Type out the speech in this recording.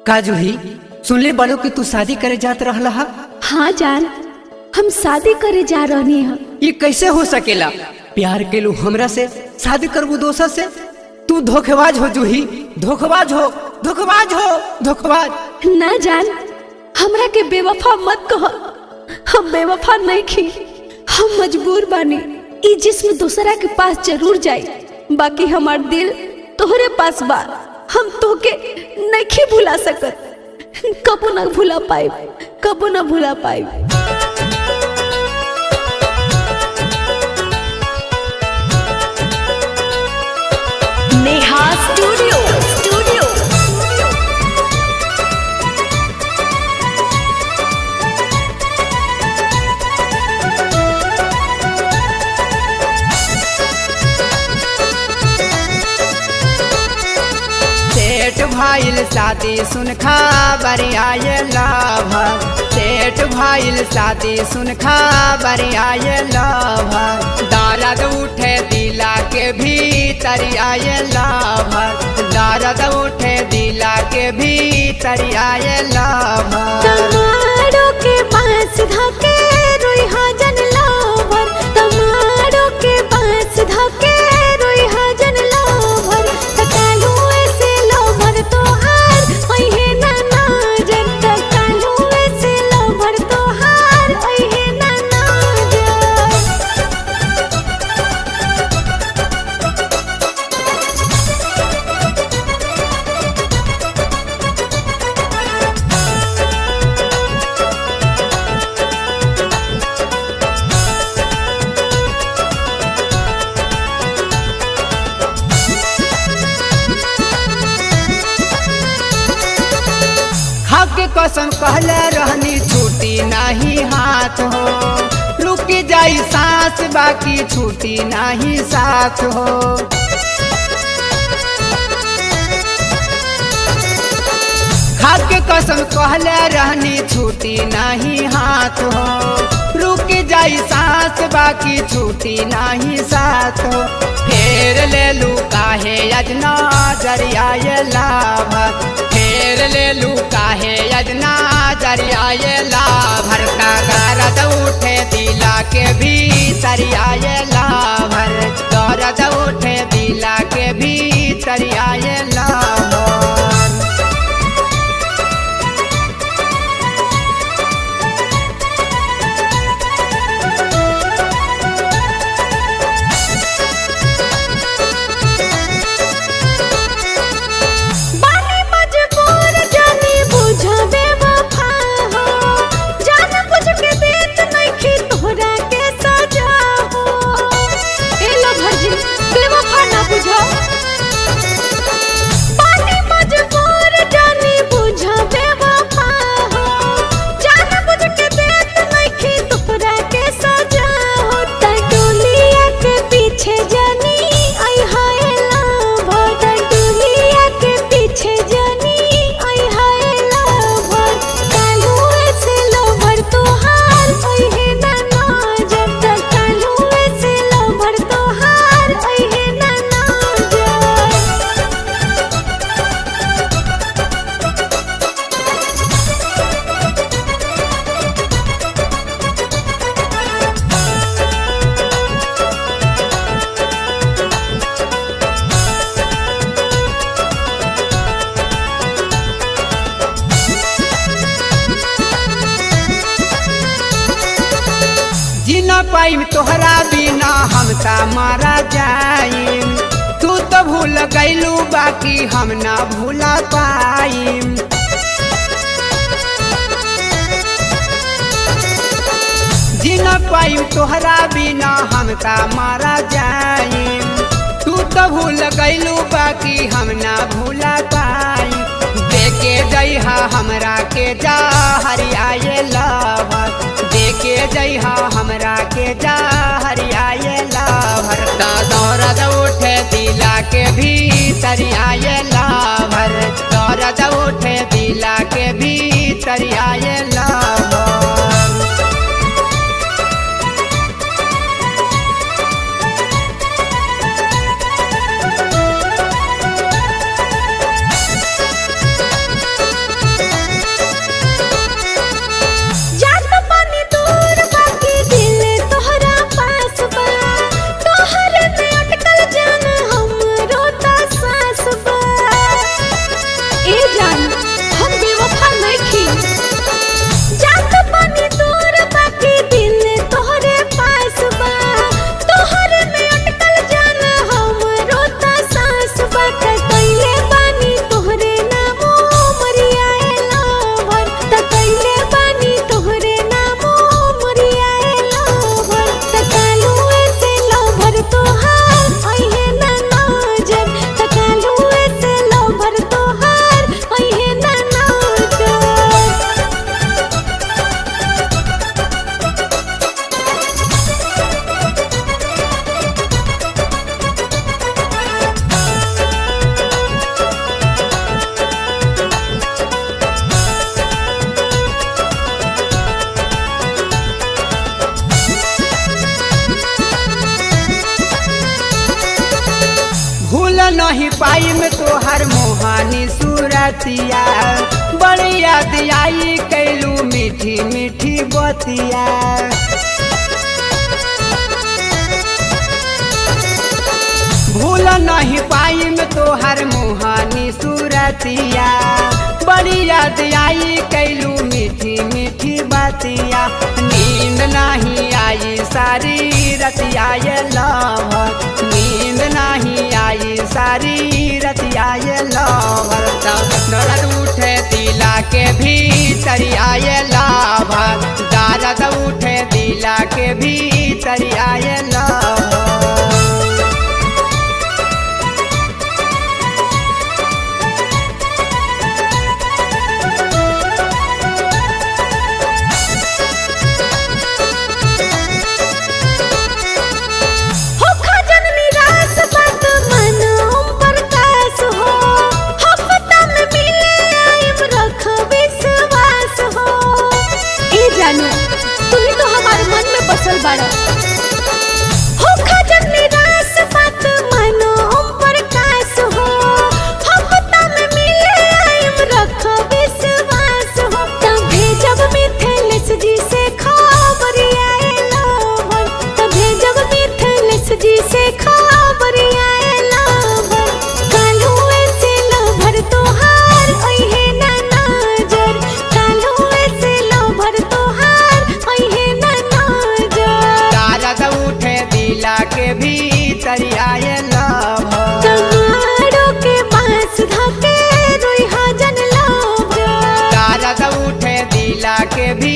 का जूही सुनले बालो कि तू शादी करे जात रहला हा? हाँ जान, हम शादी करे जा रहनी है। ये कैसे हो सकेला? प्यार के लू हमरा से शादी करबू दोसर से? तू धोखेबाज हो जूही, धोखेबाज हो, धोखेबाज हो, धोखेबाज। ना जान, हमरा के बेवफा मत कहो। हम बेवफा नहीं खी, हम मजबूर बानी। ई जिस्म दूसरा के पास जरूर जाए, बाकी हमार दिल तोहरे पास बा। हम तोके नहीं भुला सकत, कबो ना भुला पाए, कबो ना भुला पाए। नेहा स्टूडियो सेठ भाईल शादी सुन खबर आये लव, सेठ भाईल शादी सुन खबर आये लव। दर्द उठे दिला के भीतर आये लव, दर्द उठे दिला के भीतर आये लव। तमारो के पास धके रोई हाजन लाभर, तमारो के पास धके रोई हाजन लाभर। तकालू ऐसे लाभर तोहार ओहे ना नाजर, तकालू ऐसे लाभर तोहार ओहे ना नाजर। के कसम कहले रहनी छूटी नहीं हाथ हो, रुक जाई सांस बाकी छूटी नहीं साथ हो। खाद के कसम कहले रहनी छूटी नहीं हाथ हो, रुक जाई सांस बाकी छूटी नहीं साथ हो। फेर ले लू काहे अजना जरिया लाभ, फेर ले लू काहे अजना जरिया लाभर। का दर्द उठे दिला के भीतर आये लाभर, दर्द उठे दिला के भीतर आये लाभर। जीना पाइम तोहरा बिना हम ता मारा जाइम। तू तो भूल गईलू बाकी हम ना भूला पाइम। जीना पाइम तोहरा बिना हम ता मारा जाइम। तू तो भूल गईलू बाकी हम ना भूला पाइम। देके जइहा हमरा के जा हरियाए लाभर, देके जइहा हमरा के जा हरियाए लाभर। का दर्द उठे दिला के भीतर आये लाभर, दर्द उठे दिला के भीतर आये लाभर। जान हम बेवफा नहीं खी जात पानी दूर बाकी दिल तोहरे पास बा तोहरे में अटकल जान हमरो त सांस बा कइले बानी तोहरे नामो मरिया लवर त कइले बानी तोहरे नामो मरिया लवर त कालू से लवर तोहार ओहे ना नजर त कालू से लवर तोहार ओहे ना नजर भूल नहीं पाई में तोहर मोहानी सूरतिया बड़ी याद आई कैलू मीठी मीठी बतिया भूल नहीं पाई में तोहर मोहानी सूरतिया बड़ी याद आई कैलू मीठी मीठी बतिया नींद नहीं आई सारी रतिया ये लवर नींद नहीं आई सारी रतिया ये लवर दर्द उठे दिला के भीतर आए लवर दर्द उठे दिला के भीतर आए लवर हो खजन निराश बात मन ओम प्रकाश हो हफ्ता में मिले आइब रख विश्वास हो ए जानू तू ही तो हमारे मन में बसल बाड़ा हो खजन निराश बात मन ओम प्रकाश हो हफ्ता में मिले आइब रख विश्वास हो तब भेजब मिथिलेश जी से खबर आए लवर तब भेजब मिथिलेश जी से खबर आए लवर कालू से लवर तोहार ओहे ना नजर कालू से लवर तोहार ओहे ना नजर दर्द उठे दिला के भीतर आए लवर तमारो के पास धके रोई हजन लवर दर्द उठे दिला के भी